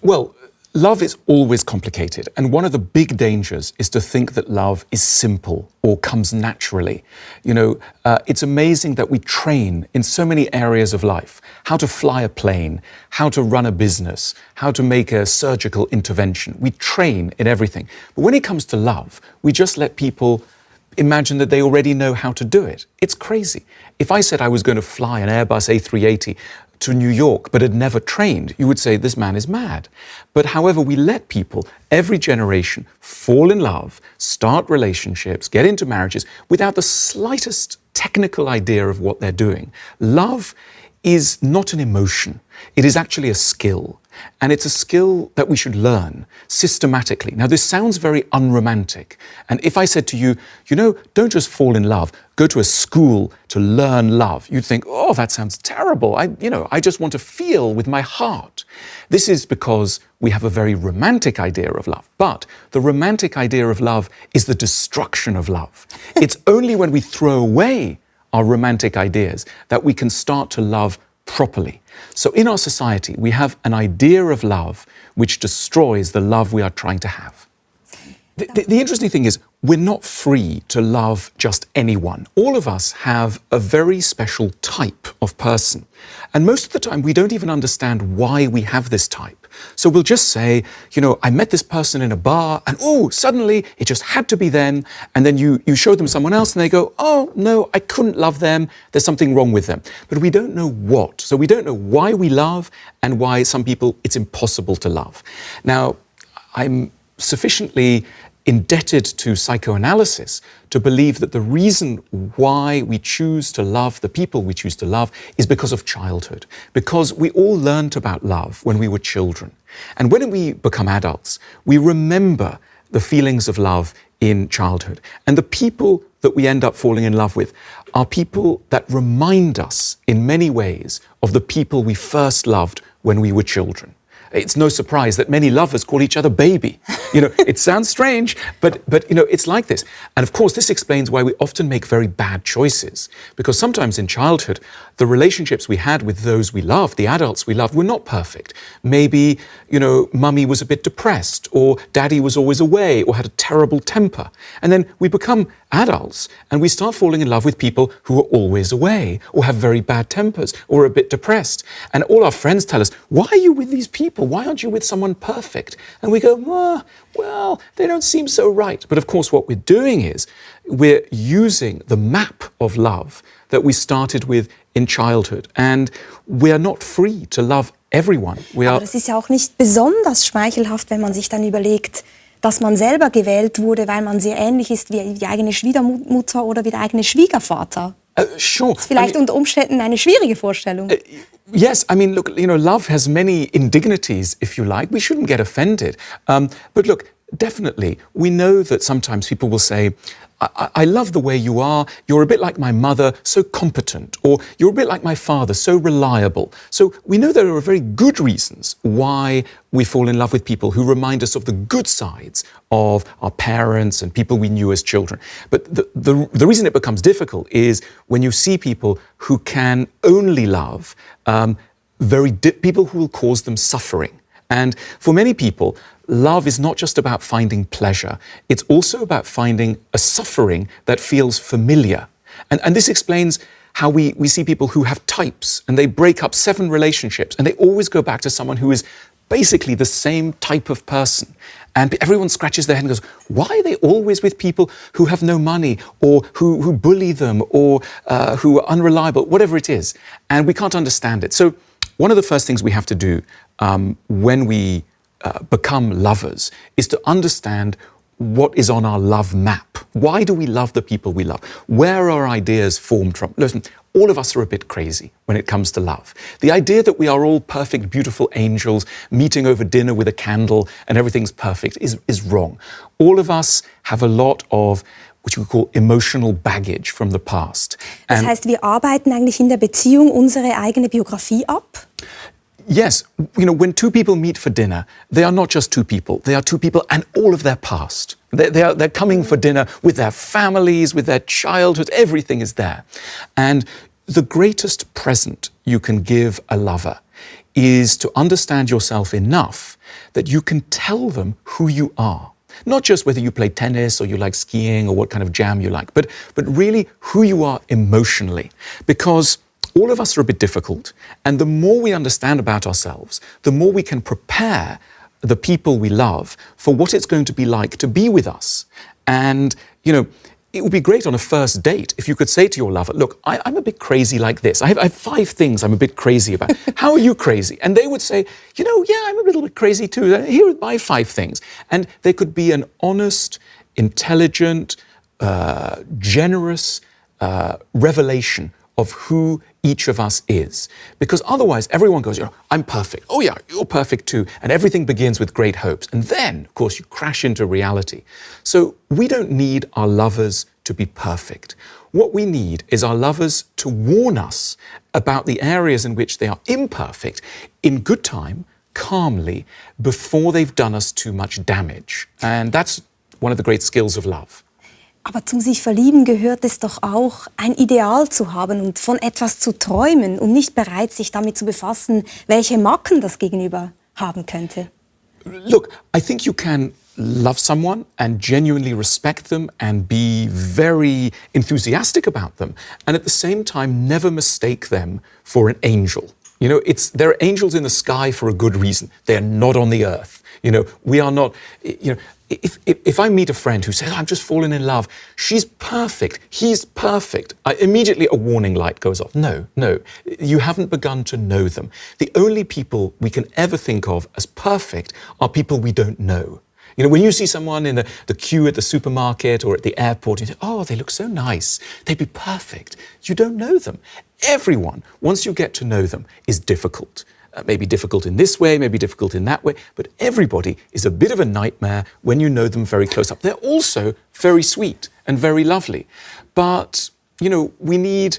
Well, love is always complicated, and one of the big dangers is to think that love is simple or comes naturally. It's amazing that we train in so many areas of life: how to fly a plane, how to run a business, how to make a surgical intervention. We train in everything. But when it comes to love, we just let people imagine that they already know how to do it. It's crazy. If I said I was going to fly an Airbus A380 to New York but had never trained, you would say this man is mad. But however, we let people, every generation, fall in love, start relationships, get into marriages without the slightest technical idea of what they're doing. Love is not an emotion. It is actually a skill. And it's a skill that we should learn systematically. Now, this sounds very unromantic. And if I said to you, don't just fall in love, go to a school to learn love, you'd think, oh, that sounds terrible. I just want to feel with my heart. This is because we have a very romantic idea of love. But the romantic idea of love is the destruction of love. It's only when we throw away our romantic ideas that we can start to love properly. So in our society, we have an idea of love which destroys the love we are trying to have. The interesting thing is, we're not free to love just anyone. All of us have a very special type of person. And most of the time, we don't even understand why we have this type. So we'll just say, I met this person in a bar, and suddenly it just had to be them. And then you show them someone else, and they go, oh, no, I couldn't love them. There's something wrong with them. But we don't know what. So we don't know why we love and why some people it's impossible to love. Now, I'm sufficiently indebted to psychoanalysis to believe that the reason why we choose to love the people we choose to love is because of childhood, because we all learnt about love when we were children. And when we become adults, we remember the feelings of love in childhood. And the people that we end up falling in love with are people that remind us in many ways of the people we first loved when we were children. It's no surprise that many lovers call each other baby. It sounds strange, but it's like this. And of course, this explains why we often make very bad choices. Because sometimes in childhood, the relationships we had with those we loved, the adults we loved, were not perfect. Maybe, mummy was a bit depressed, or daddy was always away, or had a terrible temper. And then we become adults, and we start falling in love with people who are always away, or have very bad tempers, or are a bit depressed. And all our friends tell us, why are you with these people? Why aren't you with someone perfect? And we go, well, they don't seem so right. But of course, what we're doing is we're using the map of love that we started with in childhood. And we are not free to love everyone. Aber das ist ja auch nicht besonders schmeichelhaft, wenn man sich dann überlegt, dass man selber gewählt wurde, weil man sehr ähnlich ist wie die eigene Schwiegermutter oder wie der eigene Schwiegervater. Sure. Das ist vielleicht unter Umständen eine schwierige Vorstellung. Yes, look, love has many indignities, if you like. We shouldn't get offended. But look, definitely, we know that sometimes people will say, I love the way you are. You're a bit like my mother, so competent. Or you're a bit like my father, so reliable. So we know there are very good reasons why we fall in love with people who remind us of the good sides of our parents and people we knew as children. But the reason it becomes difficult is when you see people who can only love people who will cause them suffering. And for many people, love is not just about finding pleasure. It's also about finding a suffering that feels familiar. And this explains how we see people who have types, and they break up 7 relationships, and they always go back to someone who is basically the same type of person. And everyone scratches their head and goes, why are they always with people who have no money, or who bully them, or who are unreliable, whatever it is? And we can't understand it. So one of the first things we have to do when we become lovers is to understand what is on our love map. Why do we love the people we love? Where are ideas formed from? Listen, all of us are a bit crazy when it comes to love. The idea that we are all perfect, beautiful angels meeting over dinner with a candle and everything's perfect is wrong. All of us have a lot of which we call emotional baggage from the past. Das heißt, wir arbeiten eigentlich in der Beziehung unsere eigene Biografie ab? Yes, when two people meet for dinner, they are not just two people. They are two people and all of their past. They're coming for dinner with their families, with their childhood, everything is there. And the greatest present you can give a lover is to understand yourself enough that you can tell them who you are. Not just whether you play tennis or you like skiing or what kind of jam you like, but really who you are emotionally. Because all of us are a bit difficult, and the more we understand about ourselves, the more we can prepare the people we love for what it's going to be like to be with us. And, it would be great on a first date if you could say to your lover, look, I'm a bit crazy like this. I have 5 things I'm a bit crazy about. How are you crazy? And they would say, yeah, I'm a little bit crazy too. Here are my 5 things. And there could be an honest, intelligent, generous revelation of who each of us is. Because otherwise, everyone goes, I'm perfect. Oh yeah, you're perfect too. And everything begins with great hopes. And then, of course, you crash into reality. So we don't need our lovers to be perfect. What we need is our lovers to warn us about the areas in which they are imperfect in good time, calmly, before they've done us too much damage. And that's one of the great skills of love. Aber zum sich verlieben gehört es doch auch, ein Ideal zu haben und von etwas zu träumen und nicht bereit, sich damit zu befassen, welche Macken das Gegenüber haben könnte. Look, I think you can love someone and genuinely respect them and be very enthusiastic about them, and at the same time never mistake them for an angel. There are angels in the sky for a good reason. They are not on the earth. We are not, If I meet a friend who says, I'm just falling in love, she's perfect, he's perfect, immediately a warning light goes off. No, you haven't begun to know them. The only people we can ever think of as perfect are people we don't know. When you see someone in the queue at the supermarket or at the airport, you think, oh, they look so nice, they'd be perfect. You don't know them. Everyone, once you get to know them, is difficult. Maybe difficult in this way, maybe difficult in that way, but everybody is a bit of a nightmare when you know them very close up. They're also very sweet and very lovely. But, we need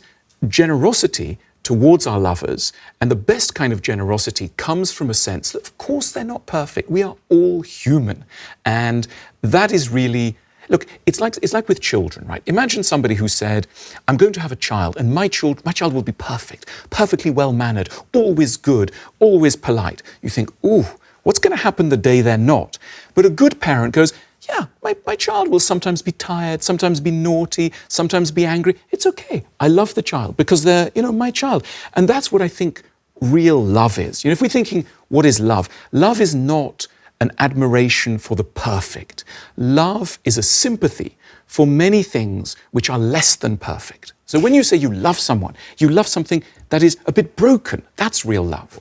generosity towards our lovers, and the best kind of generosity comes from a sense that, of course, they're not perfect. We are all human. And that is really... Look, it's like with children, right? Imagine somebody who said, I'm going to have a child, and my child will be perfect, perfectly well-mannered, always good, always polite. You think, ooh, what's going to happen the day they're not? But a good parent goes, yeah, my child will sometimes be tired, sometimes be naughty, sometimes be angry. It's okay. I love the child because they're, my child. And that's what I think real love is. If we're thinking, what is love? Love is not an admiration for the perfect. Love is a sympathy for many things which are less than perfect. So when you say you love someone, you love something that is a bit broken. That's real love.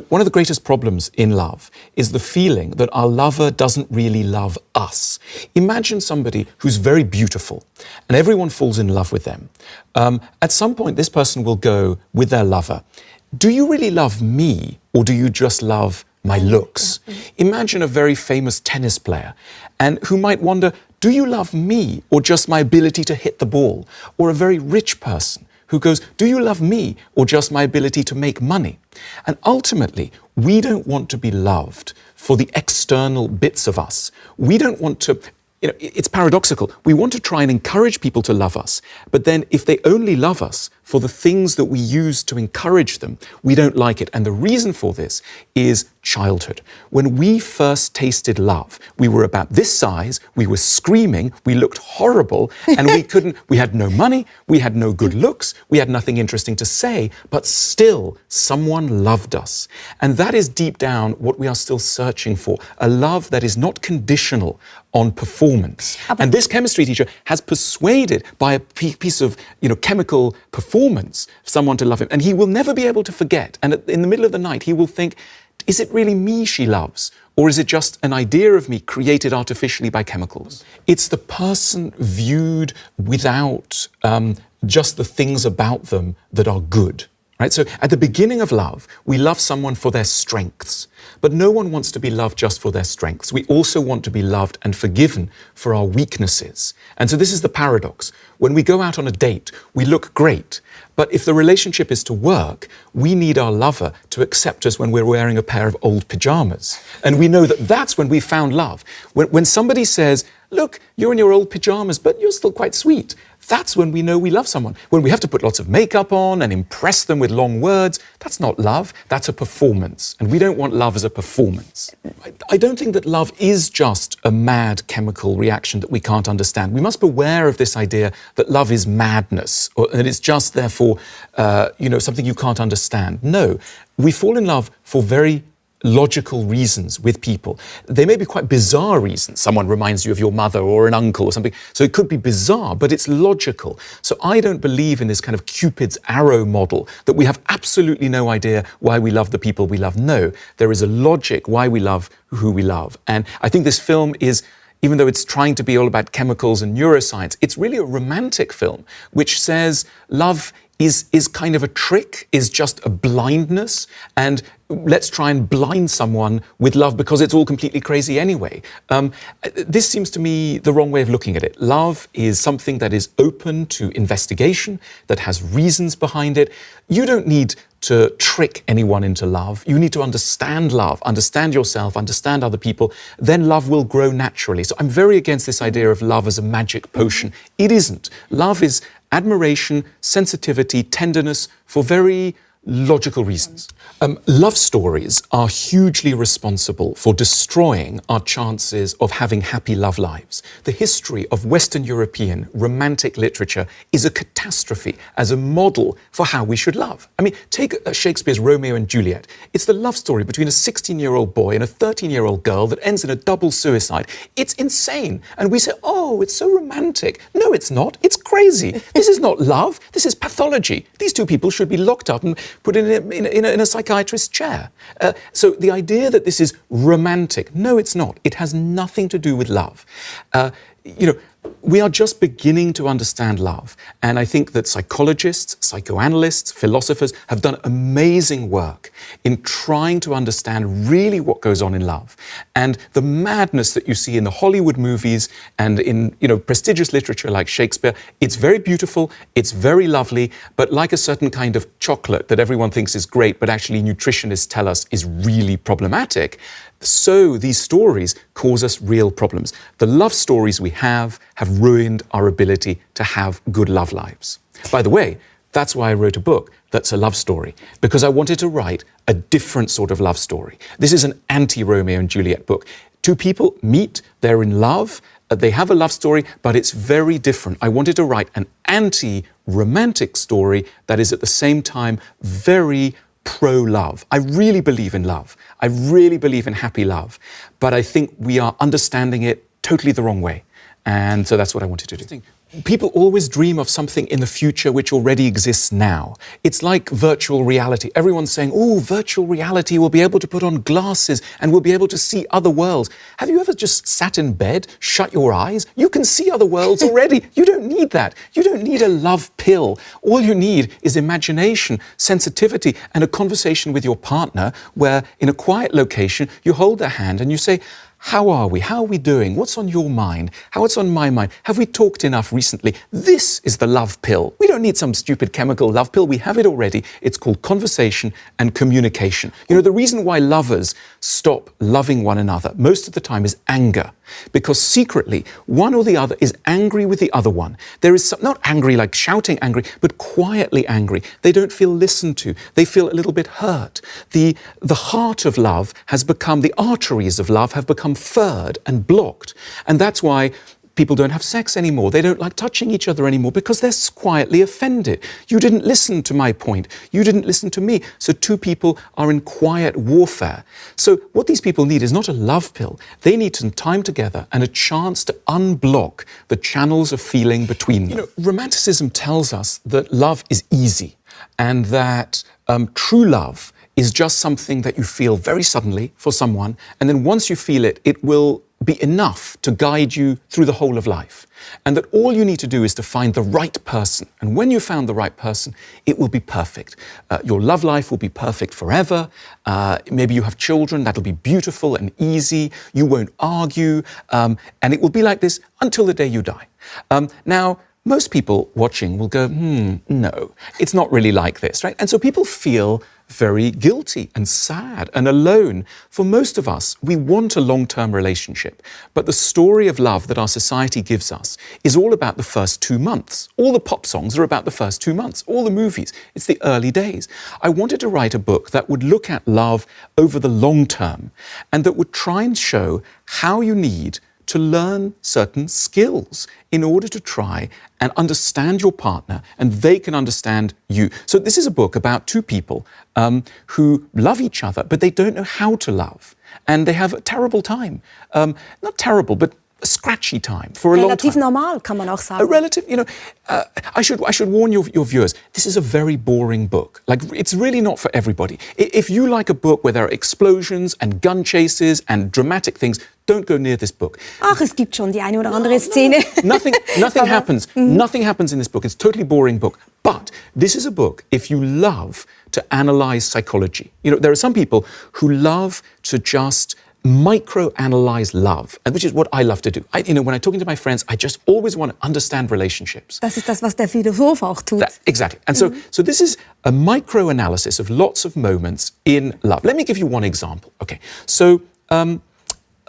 One of the greatest problems in love is the feeling that our lover doesn't really love us. Imagine somebody who's very beautiful and everyone falls in love with them. At some point, this person will go with their lover, do you really love me or do you just love my looks? Imagine a very famous tennis player and who might wonder, do you love me or just my ability to hit the ball? Or a very rich person who goes, do you love me or just my ability to make money? And ultimately, we don't want to be loved for the external bits of us. We don't want to, it's paradoxical. We want to try and encourage people to love us, but then if they only love us for the things that we use to encourage them, we don't like it. And the reason for this is childhood. When we first tasted love, we were about this size, we were screaming, we looked horrible, and we had no money, we had no good looks, we had nothing interesting to say, but still someone loved us. And that is deep down what we are still searching for, a love that is not conditional on performance. And this chemistry teacher has persuaded by a piece of, chemical performance someone to love him. And he will never be able to forget. And in the middle of the night, he will think, is it really me she loves? Or is it just an idea of me created artificially by chemicals? It's the person viewed without just the things about them that are good. Right? So at the beginning of love, we love someone for their strengths. But no one wants to be loved just for their strengths. We also want to be loved and forgiven for our weaknesses. And so this is the paradox. When we go out on a date, we look great. But if the relationship is to work, we need our lover to accept us when we're wearing a pair of old pajamas. And we know that that's when we found love. When somebody says, look, you're in your old pajamas, but you're still quite sweet. that's when we know we love someone. When we have to put lots of makeup on and impress them with long words, that's not love, that's a performance. And we don't want love as a performance. I don't think that love is just a mad chemical reaction that we can't understand. We must beware of this idea that love is madness, or that it's just therefore, something you can't understand. No, we fall in love for very logical reasons with people. They may be quite bizarre reasons. Someone reminds you of your mother or an uncle or something. So it could be bizarre, but it's logical. So I don't believe in this kind of Cupid's arrow model that we have absolutely no idea why we love the people we love. No, there is a logic why we love who we love. And I think this film is, even though it's trying to be all about chemicals and neuroscience, it's really a romantic film which says love is kind of a trick, is just a blindness, and let's try and blind someone with love because it's all completely crazy anyway. This seems to me the wrong way of looking at it. Love is something that is open to investigation, that has reasons behind it. You don't need to trick anyone into love. You need to understand love, understand yourself, understand other people. Then love will grow naturally. So I'm very against this idea of love as a magic potion. It isn't. Love is admiration, sensitivity, tenderness for very logical reasons. Love stories are hugely responsible for destroying our chances of having happy love lives. The history of Western European romantic literature is a catastrophe as a model for how we should love. I mean, take Shakespeare's Romeo and Juliet. It's the love story between a 16-year-old boy and a 13-year-old girl that ends in a double suicide. It's insane. And we say, oh, it's so romantic. No, it's not. It's crazy. This is not love. This is pathology. These two people should be locked up and put in a psychiatrist's chair. So the idea that this is romantic, no, it's not. It has nothing to do with love. We are just beginning to understand love. And I think that psychologists, psychoanalysts, philosophers have done amazing work in trying to understand really what goes on in love. And the madness that you see in the Hollywood movies and in, prestigious literature like Shakespeare, it's very beautiful, it's very lovely, but like a certain kind of chocolate that everyone thinks is great, but actually nutritionists tell us is really problematic. So these stories cause us real problems. The love stories we have ruined our ability to have good love lives. By the way, that's why I wrote a book that's a love story, because I wanted to write a different sort of love story. This is an anti-Romeo and Juliet book. Two people meet, they're in love, they have a love story, but it's very different. I wanted to write an anti-romantic story that is at the same time very pro-love. I really believe in love. I really believe in happy love. But I think we are understanding it totally the wrong way. And so that's what I wanted to do. People always dream of something in the future which already exists now. It's like virtual reality. Everyone's saying, oh, virtual reality, we'll be able to put on glasses and we'll be able to see other worlds. Have you ever just sat in bed, shut your eyes? You can see other worlds already. You don't need that. You don't need a love pill. All you need is imagination, sensitivity, and a conversation with your partner where in a quiet location, you hold their hand and you say, how are we? How are we doing? What's on your mind? What's on my mind? Have we talked enough recently? This is the love pill. We don't need some stupid chemical love pill. We have it already. It's called conversation and communication. The reason why lovers stop loving one another most of the time is anger. Because secretly, one or the other is angry with the other one. There is not angry like shouting angry, but quietly angry. They don't feel listened to. They feel a little bit hurt. The heart of love has become, the arteries of love have become furred and blocked. And that's why people don't have sex anymore. They don't like touching each other anymore because they're quietly offended. You didn't listen to my point. You didn't listen to me. So two people are in quiet warfare. So what these people need is not a love pill. They need some time together and a chance to unblock the channels of feeling between them. Romanticism tells us that love is easy and that true love is just something that you feel very suddenly for someone, and then once you feel it, it will be enough to guide you through the whole of life. And that all you need to do is to find the right person. And when you found the right person, it will be perfect. Your love life will be perfect forever. Maybe you have children, that'll be beautiful and easy. You won't argue. And it will be like this until the day you die. Now, most people watching will go, no, it's not really like this, right? And so people feel very guilty and sad and alone. For most of us, we want a long-term relationship, but the story of love that our society gives us is all about the first 2 months. All the pop songs are about the first 2 months. All the movies, it's the early days. I wanted to write a book that would look at love over the long term and that would try and show how you need to learn certain skills in order to try and understand your partner and they can understand you. So this is a book about two people who love each other, but they don't know how to love. And they have a terrible time. Not terrible, but a scratchy time for a long time. Relativ normal, kann man auch sagen. A relative, I should warn your viewers, this is a very boring book. Like, it's really not for everybody. If you like a book where there are explosions and gun chases and dramatic things, don't go near this book. Ach, es gibt schon die eine oder andere Szene. Nothing happens. Nothing happens in this book. It's a totally boring book. But this is a book if you love to analyze psychology. There are some people who love to just micro-analyze love, and which is what I love to do. When I'm talking to my friends, I just always want to understand relationships. Das ist das, was der Philosoph auch tut. Exactly. And so this is a micro-analysis of lots of moments in love. Let me give you one example. Okay. So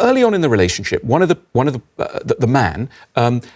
early on in the relationship, the man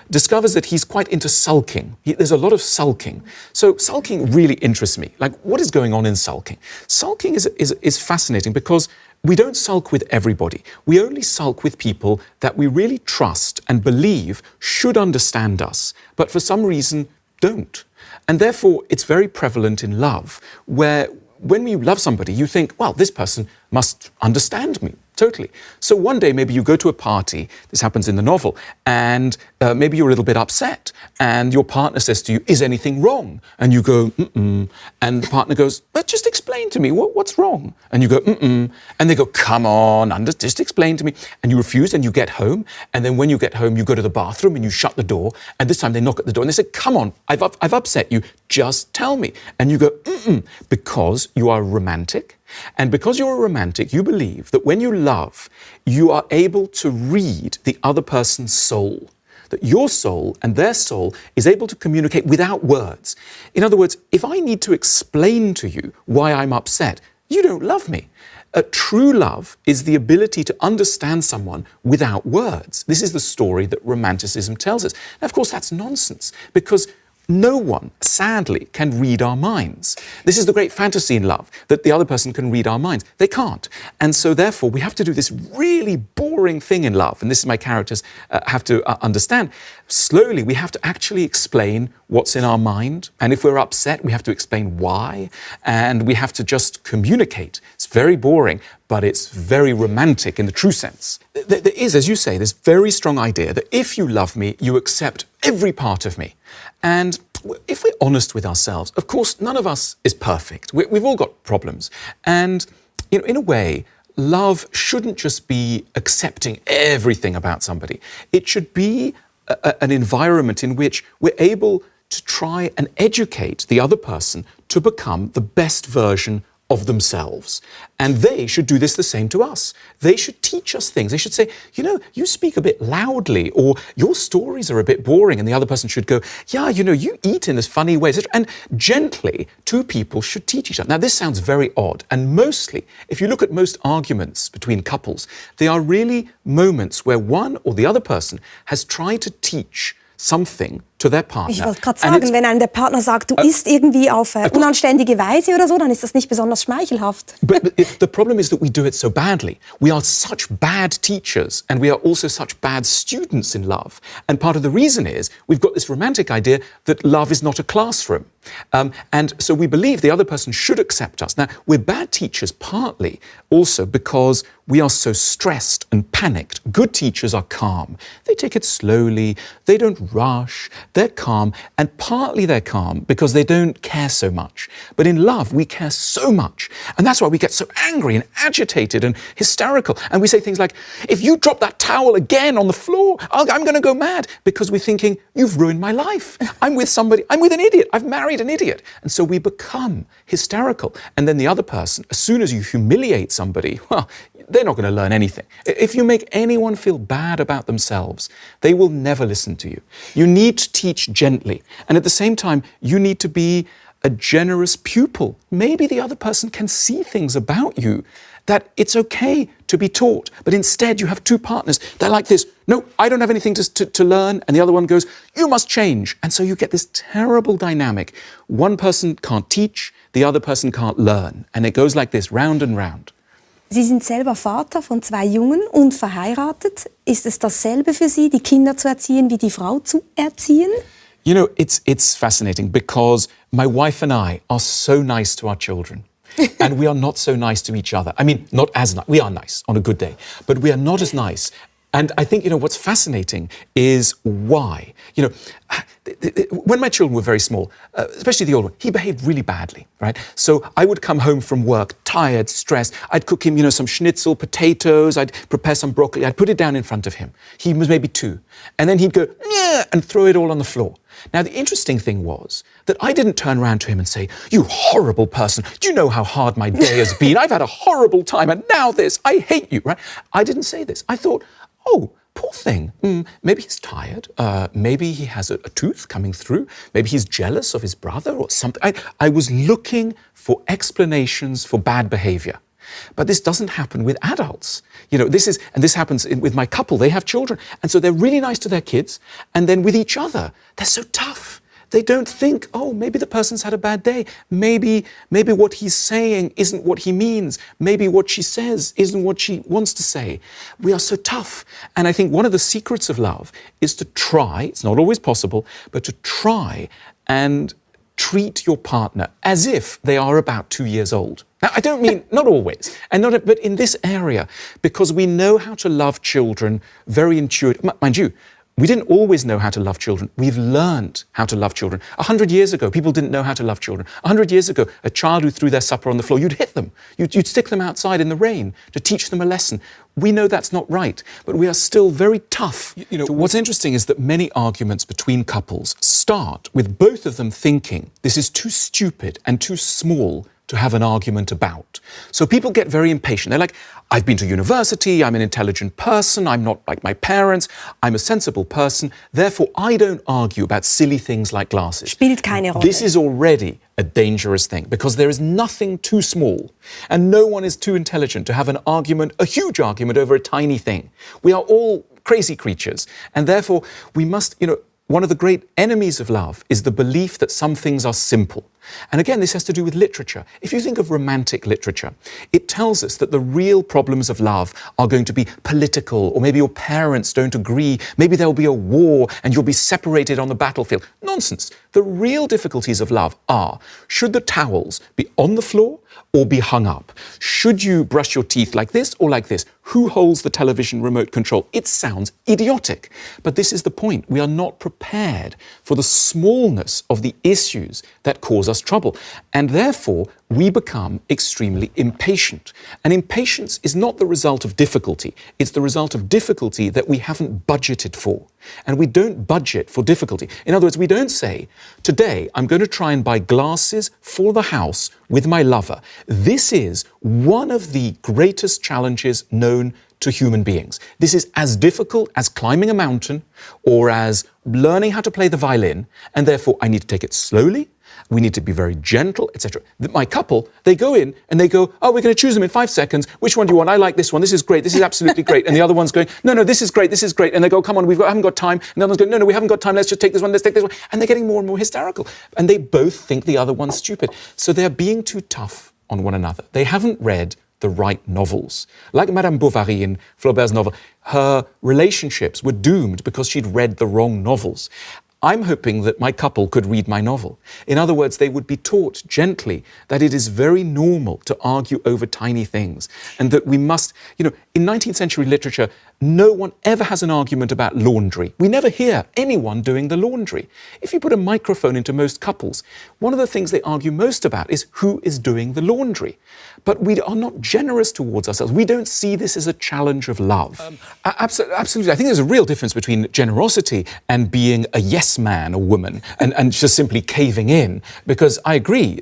discovers that he's quite into sulking. There's a lot of sulking. So sulking really interests me. Like, what is going on in sulking? Sulking is fascinating because we don't sulk with everybody. We only sulk with people that we really trust and believe should understand us, but for some reason don't. And therefore, it's very prevalent in love, where when you love somebody, you think, well, this person must understand me. Totally. So one day, maybe you go to a party, this happens in the novel, and maybe you're a little bit upset, and your partner says to you, is anything wrong? And you go, mm-mm. And the partner goes, but just explain to me, what's wrong? And you go, mm-mm. And they go, come on, just explain to me. And you refuse, and you get home, and then when you get home, you go to the bathroom, and you shut the door, and this time they knock at the door, and they say, come on, I've upset you, just tell me. And you go, mm-mm, because you are romantic. And because you're a romantic, you believe that when you love, you are able to read the other person's soul. That your soul and their soul is able to communicate without words. In other words, if I need to explain to you why I'm upset, you don't love me. A true love is the ability to understand someone without words. This is the story that romanticism tells us. Now, of course, that's nonsense, because no one, sadly, can read our minds. This is the great fantasy in love, that the other person can read our minds. They can't. And so therefore, we have to do this really boring thing in love, and this is my characters have to understand. Slowly, we have to actually explain what's in our mind, and if we're upset, we have to explain why, and we have to just communicate. It's very boring, but it's very romantic in the true sense. There is, as you say, this very strong idea that if you love me, you accept every part of me. And if we're honest with ourselves, of course, none of us is perfect. We've all got problems. And in a way, love shouldn't just be accepting everything about somebody. It should be an environment in which we're able to try and educate the other person to become the best version of themselves. And they should do this the same to us. They should teach us things. They should say, you speak a bit loudly, or your stories are a bit boring. And the other person should go, yeah, you eat in this funny way. And gently, two people should teach each other. Now, this sounds very odd. And mostly, if you look at most arguments between couples, they are really moments where one or the other person has tried to teach something to their partner. Ich wollte gerade sagen, wenn einem der Partner sagt, du isst irgendwie auf unanständige Weise oder so, dann ist das nicht besonders schmeichelhaft. But the problem is that we do it so badly. We are such bad teachers, and we are also such bad students in love. And part of the reason is we've got this romantic idea that love is not a classroom. And so we believe the other person should accept us. Now, we're bad teachers partly also because we are so stressed and panicked. Good teachers are calm. They take it slowly. They don't rush. They're calm, and partly they're calm because they don't care so much. But in love, we care so much. And that's why we get so angry and agitated and hysterical. And we say things like, if you drop that towel again on the floor, I'm going to go mad, because we're thinking, you've ruined my life. I'm with an idiot. I've married an idiot. And so we become hysterical. And then the other person, as soon as you humiliate somebody, well, they're not going to learn anything. If you make anyone feel bad about themselves, they will never listen to you. You need to teach gently. And at the same time, you need to be a generous pupil. Maybe the other person can see things about you that it's okay to be taught. But instead, you have two partners. They're like this. No, I don't have anything to learn. And the other one goes, you must change. And so you get this terrible dynamic. One person can't teach, the other person can't learn. And it goes like this, round and round. Sie sind selber Vater von 2 Jungen und verheiratet. Ist es dasselbe für Sie, die Kinder zu erziehen, wie die Frau zu erziehen? You know, it's fascinating because my wife and I are so nice to our children. And we are not so nice to each other. I mean, not as nice. We are nice on a good day, but we are not as nice. And I think, what's fascinating is why. When my children were very small, especially the older one, he behaved really badly, right? So I would come home from work, tired, stressed. I'd cook him, some schnitzel, potatoes. I'd prepare some broccoli. I'd put it down in front of him. He was maybe 2. And then he'd go, yeah, and throw it all on the floor. Now, the interesting thing was that I didn't turn around to him and say, you horrible person, do you know how hard my day has been? I've had a horrible time, and now this, I hate you, right? I didn't say this. I thought, oh, poor thing. Maybe he's tired. Maybe he has a tooth coming through. Maybe he's jealous of his brother or something. I was looking for explanations for bad behavior. But this doesn't happen with adults. This happens with my couple. They have children. And so they're really nice to their kids. And then with each other, they're so tough. They don't think, oh, maybe the person's had a bad day. Maybe what he's saying isn't what he means. Maybe what she says isn't what she wants to say. We are so tough. And I think one of the secrets of love is to try, it's not always possible, but to try and treat your partner as if they are about 2 years old. Now, I don't mean, not always, but in this area, because we know how to love children very intuitively. Mind you, we didn't always know how to love children. We've learned how to love children. 100 years ago, people didn't know how to love children. 100 years ago, a child who threw their supper on the floor, you'd hit them. You'd stick them outside in the rain to teach them a lesson. We know that's not right, but we are still very tough. What's interesting is that many arguments between couples start with both of them thinking this is too stupid and too small to have an argument about. So people get very impatient. They're like, I've been to university, I'm an intelligent person, I'm not like my parents, I'm a sensible person, therefore I don't argue about silly things like glasses. Spielt keine Rolle. This is already a dangerous thing because there is nothing too small and no one is too intelligent to have an argument, a huge argument over a tiny thing. We are all crazy creatures and therefore we must, one of the great enemies of love is the belief that some things are simple. And again, this has to do with literature. If you think of romantic literature, it tells us that the real problems of love are going to be political, or maybe your parents don't agree, maybe there'll be a war and you'll be separated on the battlefield. Nonsense. The real difficulties of love are, should the towels be on the floor or be hung up? Should you brush your teeth like this or like this? Who holds the television remote control? It sounds idiotic, but this is the point. We are not prepared for the smallness of the issues that cause us trouble. And therefore, we become extremely impatient. And impatience is not the result of difficulty. It's the result of difficulty that we haven't budgeted for. And we don't budget for difficulty. In other words, we don't say, today I'm going to try and buy glasses for the house with my lover. This is one of the greatest challenges known to human beings. This is as difficult as climbing a mountain or as learning how to play the violin, and therefore I need to take it slowly. We need to be very gentle, etc. My couple, they go in and they go, oh, we're going to choose them in 5 seconds. Which one do you want? I like this one. This is great. This is absolutely great. And the other one's going, no, this is great. This is great. And they go, come on, I haven't got time. And the other one's going, no, we haven't got time. Let's just take this one. Let's take this one. And they're getting more and more hysterical. And they both think the other one's stupid. So they're being too tough on one another. They haven't read the right novels. Like Madame Bovary in Flaubert's novel, her relationships were doomed because she'd read the wrong novels. I'm hoping that my couple could read my novel. In other words, they would be taught gently that it is very normal to argue over tiny things and that we must, in 19th century literature, no one ever has an argument about laundry. We never hear anyone doing the laundry. If you put a microphone into most couples, one of the things they argue most about is who is doing the laundry. but we are not generous towards ourselves. We don't see this as a challenge of love. Absolutely. I think there's a real difference between generosity and being a yes man or woman and just simply caving in. Because I agree,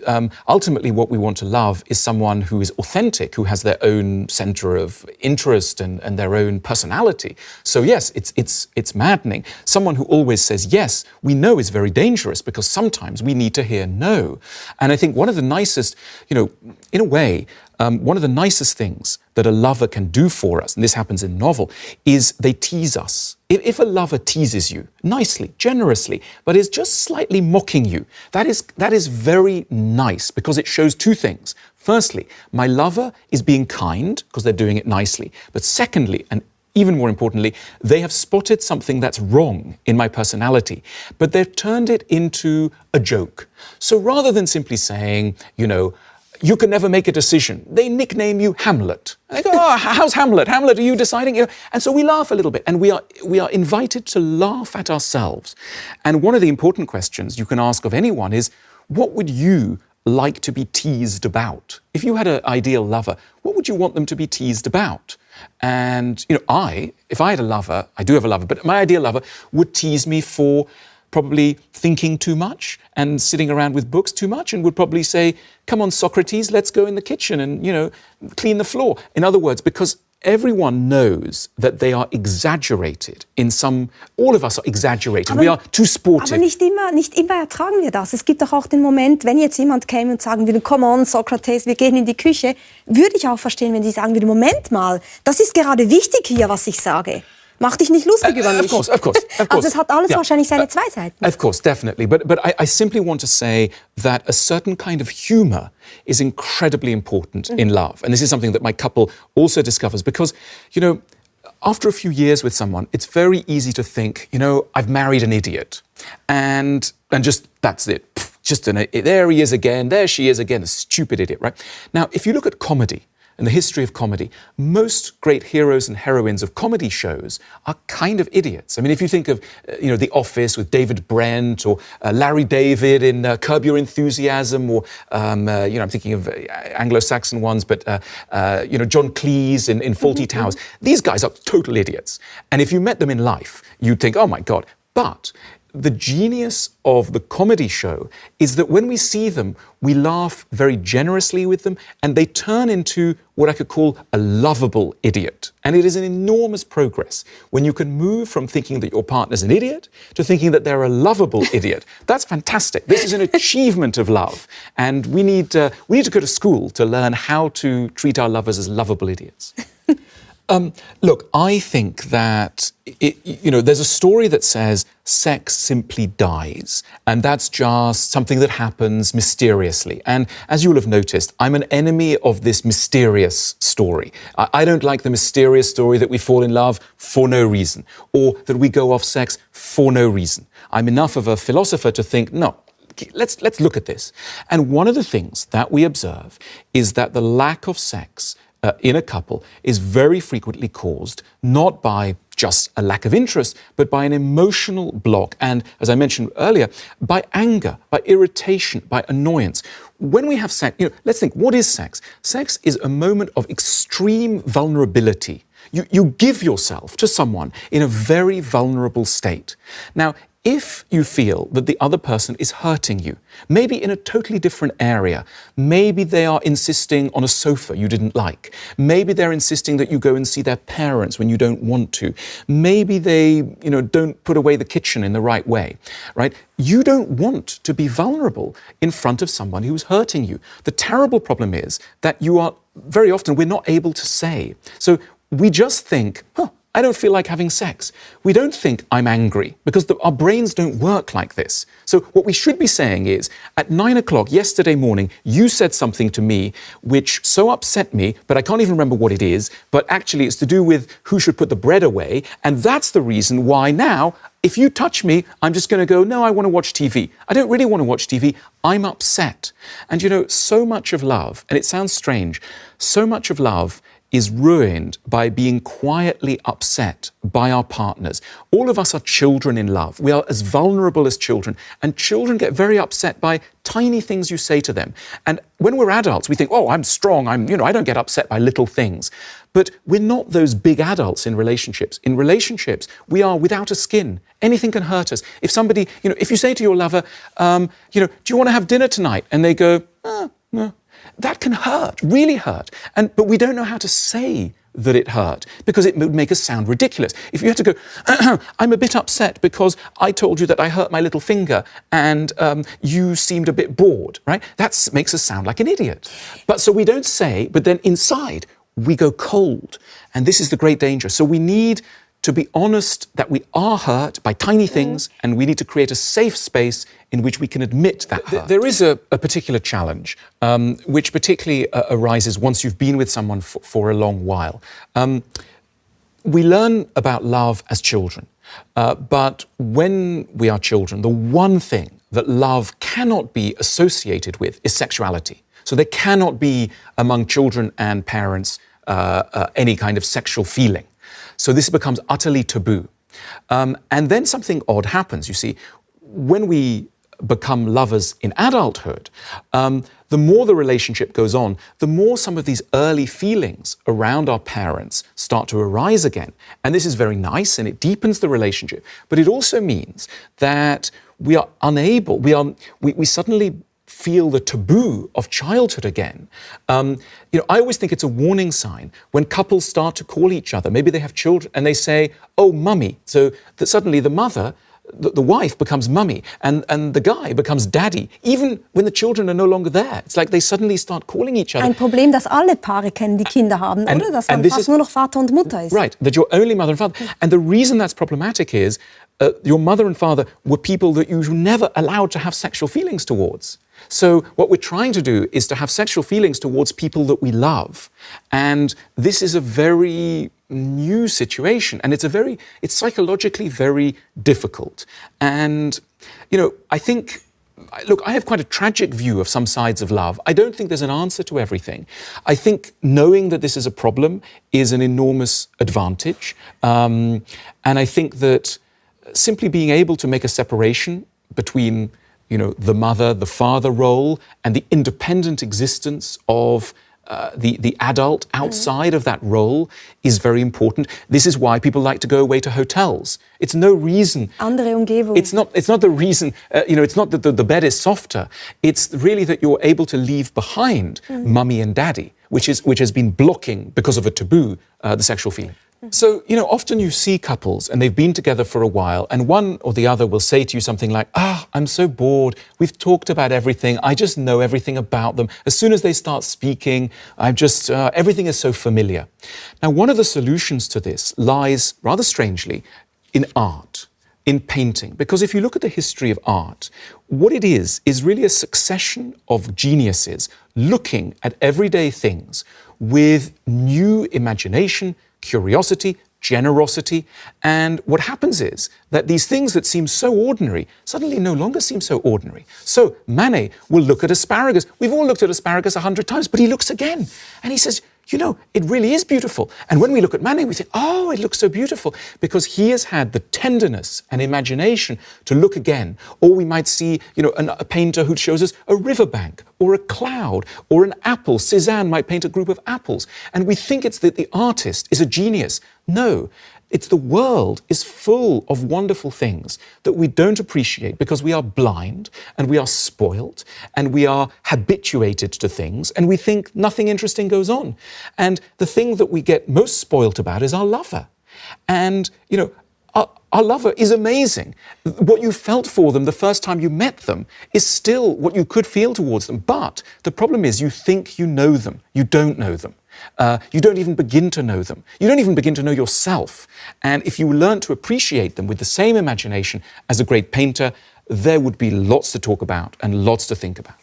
ultimately what we want to love is someone who is authentic, who has their own center of interest and their own personality. So yes, it's maddening. Someone who always says yes, we know is very dangerous because sometimes we need to hear no. And I think one of the nicest, in a way, one of the nicest things that a lover can do for us, and this happens in novel, is they tease us. If a lover teases you nicely, generously, but is just slightly mocking you, that is very nice because it shows two things. Firstly, my lover is being kind because they're doing it nicely. But secondly, and even more importantly, they have spotted something that's wrong in my personality, but they've turned it into a joke. So rather than simply saying, you can never make a decision, they nickname you Hamlet. And they go, oh, how's Hamlet? Hamlet, are you deciding? And so we laugh a little bit, and we are invited to laugh at ourselves. And one of the important questions you can ask of anyone is, what would you like to be teased about? If you had an ideal lover, what would you want them to be teased about? And, if I had a lover, I do have a lover, but my ideal lover would tease me for probably thinking too much and sitting around with books too much, and would probably say, come on, Socrates, let's go in the kitchen and, clean the floor. In other words, because everyone knows that they are exaggerated all of us are exaggerated. We are too sportive. Aber nicht immer ertragen wir das. Es gibt doch auch den Moment, wenn jetzt jemand käme und sagen würde, come on, Socrates, wir gehen in die Küche, würde ich auch verstehen, wenn die sagen würde, Moment mal, das ist gerade wichtig hier, was ich sage. Mach dich nicht lustig über mich. Of course. Also es hat alles wahrscheinlich seine zwei Seiten. Of course, definitely. But I simply want to say that a certain kind of humor is incredibly important in love. And this is something that my couple also discovers because, after a few years with someone, it's very easy to think, I've married an idiot. And just, that's it. There he is again, there she is again, a stupid idiot, right? Now, if you look at comedy, and the history of comedy, most great heroes and heroines of comedy shows are kind of idiots. I mean, if you think of, The Office with David Brent, or Larry David in Curb Your Enthusiasm, or, I'm thinking of Anglo-Saxon ones, but, John Cleese in Fawlty Towers. These guys are total idiots. And if you met them in life, you'd think, oh my God. But the genius of the comedy show is that when we see them, we laugh very generously with them, and they turn into what I could call a lovable idiot. And it is an enormous progress when you can move from thinking that your partner's an idiot to thinking that they're a lovable idiot. That's fantastic. This is an achievement of love. And we need to go to school to learn how to treat our lovers as lovable idiots. Look, I think that, there's a story that says sex simply dies, and that's just something that happens mysteriously. And as you will have noticed, I'm an enemy of this mysterious story. I don't like the mysterious story that we fall in love for no reason, or that we go off sex for no reason. I'm enough of a philosopher to think, no, let's look at this. And one of the things that we observe is that the lack of sex in a couple is very frequently caused not by just a lack of interest, but by an emotional block. And as I mentioned earlier, by anger, by irritation, by annoyance. When we have sex, let's think, what is sex? Sex is a moment of extreme vulnerability. You give yourself to someone in a very vulnerable state. Now, if you feel that the other person is hurting you, maybe in a totally different area, maybe they are insisting on a sofa you didn't like, maybe they're insisting that you go and see their parents when you don't want to, maybe they, don't put away the kitchen in the right way, right? You don't want to be vulnerable in front of someone who's hurting you. The terrible problem is that very often we're not able to say. So we just think, I don't feel like having sex. We don't think I'm angry because our brains don't work like this. So what we should be saying is, at 9 o'clock yesterday morning, you said something to me which so upset me, but I can't even remember what it is, but actually it's to do with who should put the bread away. And that's the reason why now, if you touch me, I'm just going to go, no, I want to watch TV. I don't really want to watch TV. I'm upset. And so much of love, and it sounds strange, so much of love is ruined by being quietly upset by our partners. All of us are children in love. We are as vulnerable as children, and children get very upset by tiny things you say to them. And when we're adults, we think, oh, I'm strong, I don't get upset by little things. But we're not those big adults in relationships. In relationships, we are without a skin. Anything can hurt us. If somebody, if you say to your lover, do you want to have dinner tonight? And they go, no. That can hurt, really hurt. But we don't know how to say that it hurt because it would make us sound ridiculous. If you had to go, I'm a bit upset because I told you that I hurt my little finger and you seemed a bit bored, right? That makes us sound like an idiot. But so we don't say, but then inside we go cold. And this is the great danger. So we need to be honest that we are hurt by tiny things, and we need to create a safe space in which we can admit that hurt. There is a particular challenge, which particularly arises once you've been with someone for a long while. We learn about love as children, but when we are children, the one thing that love cannot be associated with is sexuality. So there cannot be among children and parents any kind of sexual feeling. So this becomes utterly taboo. And then something odd happens. You see, when we become lovers in adulthood, the more the relationship goes on, the more some of these early feelings around our parents start to arise again. And this is very nice and it deepens the relationship. But it also means that we are unable, we suddenly feel the taboo of childhood again. I always think it's a warning sign when couples start to call each other. Maybe they have children and they say, oh, mummy. So that suddenly the mother, the wife becomes mummy and the guy becomes daddy, even when the children are no longer there. It's like they suddenly start calling each other. Ein Problem, das alle Paare kennen, die Kinder haben, oder? Dass man fast nur noch Vater und Mutter ist. Right, that you're only mother and father. And the reason that's problematic is your mother and father were people that you were never allowed to have sexual feelings towards. So what we're trying to do is to have sexual feelings towards people that we love. And this is a very new situation. And it's psychologically very difficult. And, I think, look, I have quite a tragic view of some sides of love. I don't think there's an answer to everything. I think knowing that this is a problem is an enormous advantage. And I think that simply being able to make a separation between the mother, the father role, and the independent existence of the adult outside of that role is very important. This is why people like to go away to hotels. It's no reason. Andere Umgebung. It's not the reason, it's not that the bed is softer. It's really that you're able to leave behind mummy and daddy, which has been blocking, because of a taboo, the sexual feeling. So, often you see couples and they've been together for a while and one or the other will say to you something like, I'm so bored. We've talked about everything. I just know everything about them. As soon as they start speaking, everything is so familiar. Now, one of the solutions to this lies, rather strangely, in art, in painting. Because if you look at the history of art, what it is really a succession of geniuses looking at everyday things with new imagination, curiosity, generosity, and what happens is that these things that seem so ordinary suddenly no longer seem so ordinary. So Manet will look at asparagus. We've all looked at asparagus 100 times, but he looks again and he says, it really is beautiful. And when we look at Manet, we think, it looks so beautiful, because he has had the tenderness and imagination to look again. Or we might see, a painter who shows us a riverbank or a cloud or an apple. Cézanne might paint a group of apples. And we think it's that the artist is a genius. No, it's the world is full of wonderful things that we don't appreciate because we are blind and we are spoilt and we are habituated to things and we think nothing interesting goes on. And the thing that we get most spoilt about is our lover. And, our lover is amazing. What you felt for them the first time you met them is still what you could feel towards them. But the problem is you think you know them. You don't know them. You don't even begin to know them. You don't even begin to know yourself. And if you learn to appreciate them with the same imagination as a great painter, there would be lots to talk about and lots to think about.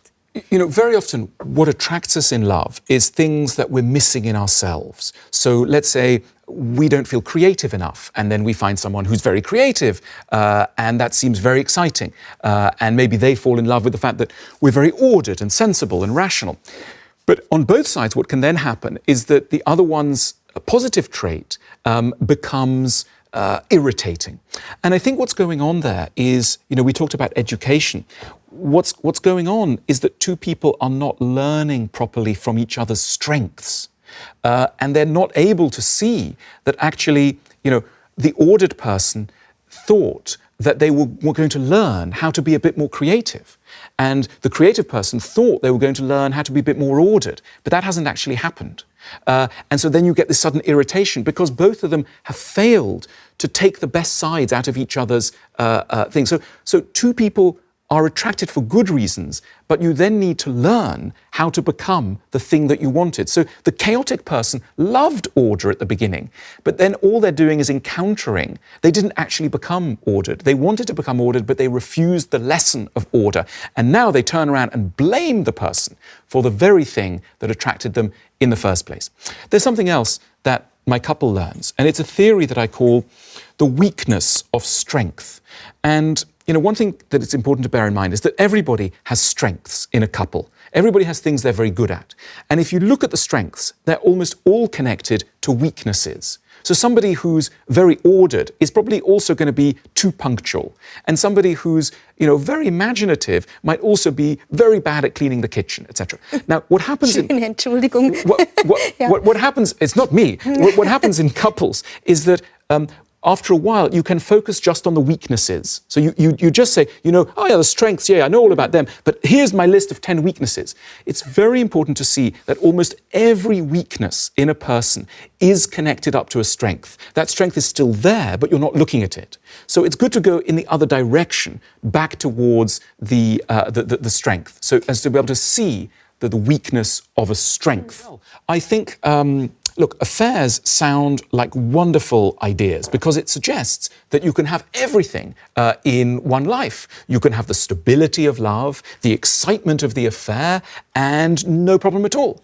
Very often what attracts us in love is things that we're missing in ourselves. So let's say we don't feel creative enough, and then we find someone who's very creative, and that seems very exciting. And maybe they fall in love with the fact that we're very ordered and sensible and rational. But on both sides, what can then happen is that the other one's positive trait becomes irritating. And I think what's going on there is, we talked about education. What's going on is that two people are not learning properly from each other's strengths. And they're not able to see that actually, the ordered person thought that they were going to learn how to be a bit more creative. And the creative person thought they were going to learn how to be a bit more ordered. But that hasn't actually happened. And so then you get this sudden irritation because both of them have failed to take the best sides out of each other's things. So two people are attracted for good reasons, but you then need to learn how to become the thing that you wanted. So the chaotic person loved order at the beginning, but then all they're doing is encountering. They didn't actually become ordered. They wanted to become ordered, but they refused the lesson of order. And now they turn around and blame the person for the very thing that attracted them in the first place. There's something else that my couple learns, and it's a theory that I call the weakness of strength. And one thing that it's important to bear in mind is that everybody has strengths in a couple. Everybody has things they're very good at. And if you look at the strengths, they're almost all connected to weaknesses. So somebody who's very ordered is probably also going to be too punctual. And somebody who's, very imaginative might also be very bad at cleaning the kitchen, etc. Now, what happens Entschuldigung. What happens, it's not me, what happens in couples is that after a while, you can focus just on the weaknesses. So you just say, oh yeah, the strengths, yeah, I know all about them, but here's my list of 10 weaknesses. It's very important to see that almost every weakness in a person is connected up to a strength. That strength is still there, but you're not looking at it. So it's good to go in the other direction, back towards the strength, so as to be able to see the weakness of a strength. I think look, affairs sound like wonderful ideas because it suggests that you can have everything in one life. You can have the stability of love, the excitement of the affair, and no problem at all.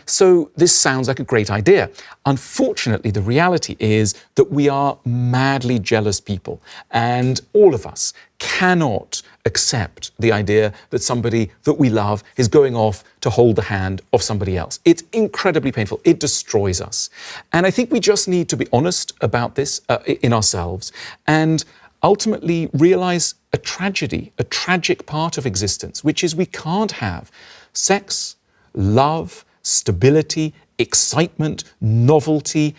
So this sounds like a great idea. Unfortunately, the reality is that we are madly jealous people, and all of us cannot accept the idea that somebody that we love is going off to hold the hand of somebody else. It's incredibly painful. It destroys us. And I think we just need to be honest about this in ourselves and ultimately realize a tragedy, a tragic part of existence, which is we can't have sex, love, stability, excitement, novelty,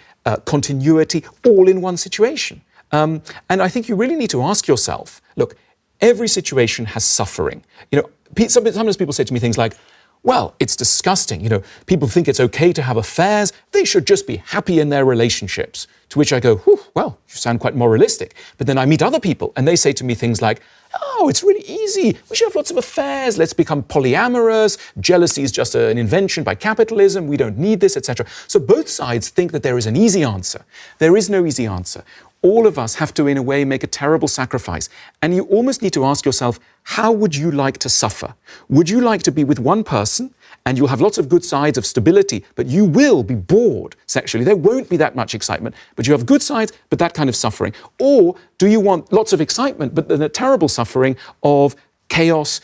continuity, all in one situation. And I think you really need to ask yourself, look, every situation has suffering. Sometimes people say to me things like, well, it's disgusting. People think it's okay to have affairs. They should just be happy in their relationships. To which I go, well, you sound quite moralistic. But then I meet other people and they say to me things like, oh, it's really easy. We should have lots of affairs. Let's become polyamorous. Jealousy is just an invention by capitalism. We don't need this, etc. So both sides think that there is an easy answer. There is no easy answer. All of us have to, in a way, make a terrible sacrifice. And you almost need to ask yourself, how would you like to suffer? Would you like to be with one person and you'll have lots of good sides of stability, but you will be bored sexually? There won't be that much excitement, but you have good sides, but that kind of suffering. Or do you want lots of excitement, but then a terrible suffering of chaos,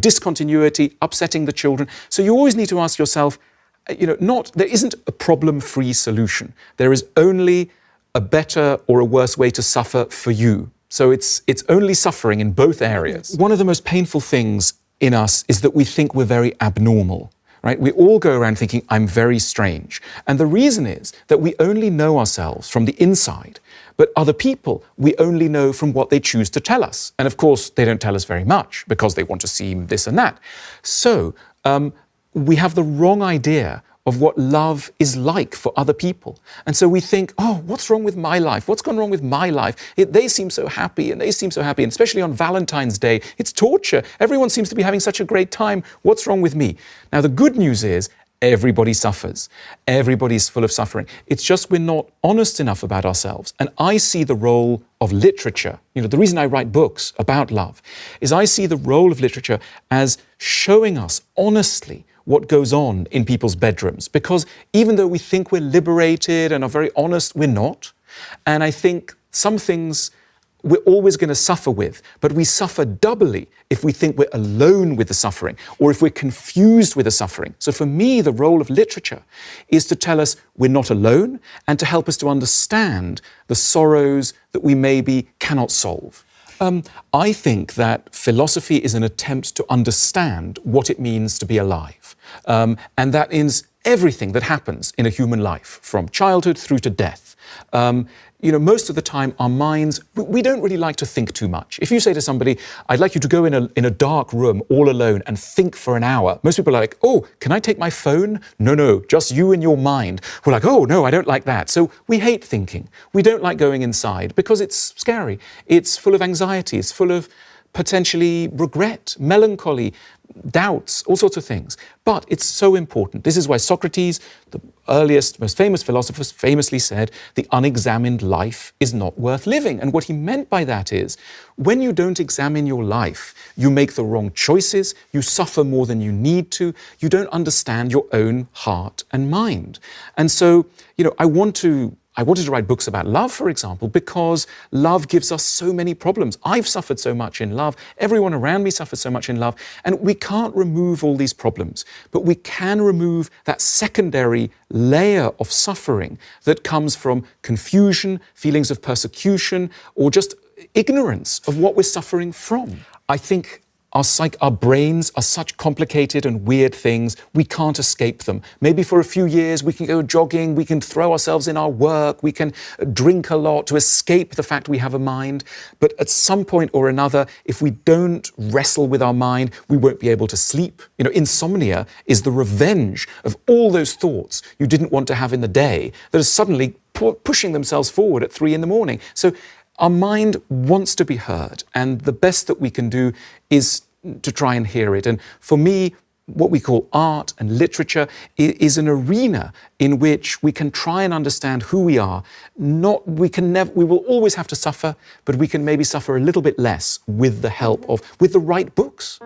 discontinuity, upsetting the children? So you always need to ask yourself, there isn't a problem-free solution. There is only a better or a worse way to suffer for you. So it's only suffering in both areas. One of the most painful things in us is that we think we're very abnormal, right? We all go around thinking, I'm very strange. And the reason is that we only know ourselves from the inside, but other people we only know from what they choose to tell us. And of course, they don't tell us very much because they want to seem this and that. So we have the wrong idea of what love is like for other people. And so we think, oh, what's wrong with my life? What's gone wrong with my life? They seem so happy and they seem so happy. And especially on Valentine's Day, it's torture. Everyone seems to be having such a great time. What's wrong with me? Now, the good news is everybody suffers. Everybody's full of suffering. It's just we're not honest enough about ourselves. And I see the role of literature. The reason I write books about love is I see the role of literature as showing us honestly what goes on in people's bedrooms. Because even though we think we're liberated and are very honest, we're not. And I think some things we're always going to suffer with, but we suffer doubly if we think we're alone with the suffering or if we're confused with the suffering. So for me, the role of literature is to tell us we're not alone and to help us to understand the sorrows that we maybe cannot solve. I think that philosophy is an attempt to understand what it means to be alive. And that is everything that happens in a human life, from childhood through to death. Most of the time our minds, we don't really like to think too much. If you say to somebody, I'd like you to go in a dark room all alone and think for an hour, most people are like, oh, can I take my phone? No, just you and your mind. We're like, oh, no, I don't like that. So we hate thinking. We don't like going inside because it's scary. It's full of anxiety. It's full of potentially regret, melancholy, doubts, all sorts of things. But it's so important. This is why Socrates, the earliest, most famous philosopher, famously said, the unexamined life is not worth living. And what he meant by that is, when you don't examine your life, you make the wrong choices, you suffer more than you need to, you don't understand your own heart and mind. And so, I wanted to write books about love, for example, because love gives us so many problems. I've suffered so much in love. Everyone around me suffers so much in love. And we can't remove all these problems, but we can remove that secondary layer of suffering that comes from confusion, feelings of persecution, or just ignorance of what we're suffering from. I think our brains are such complicated and weird things, we can't escape them. Maybe for a few years we can go jogging, we can throw ourselves in our work, we can drink a lot to escape the fact we have a mind. But at some point or another, if we don't wrestle with our mind, we won't be able to sleep. Insomnia is the revenge of all those thoughts you didn't want to have in the day that are suddenly pushing themselves forward at 3 a.m. So our mind wants to be heard, and the best that we can do is to try and hear it. And for me, what we call art and literature is an arena in which we can try and understand who we are. We will always have to suffer, but we can maybe suffer a little bit less with the help of, with the right books.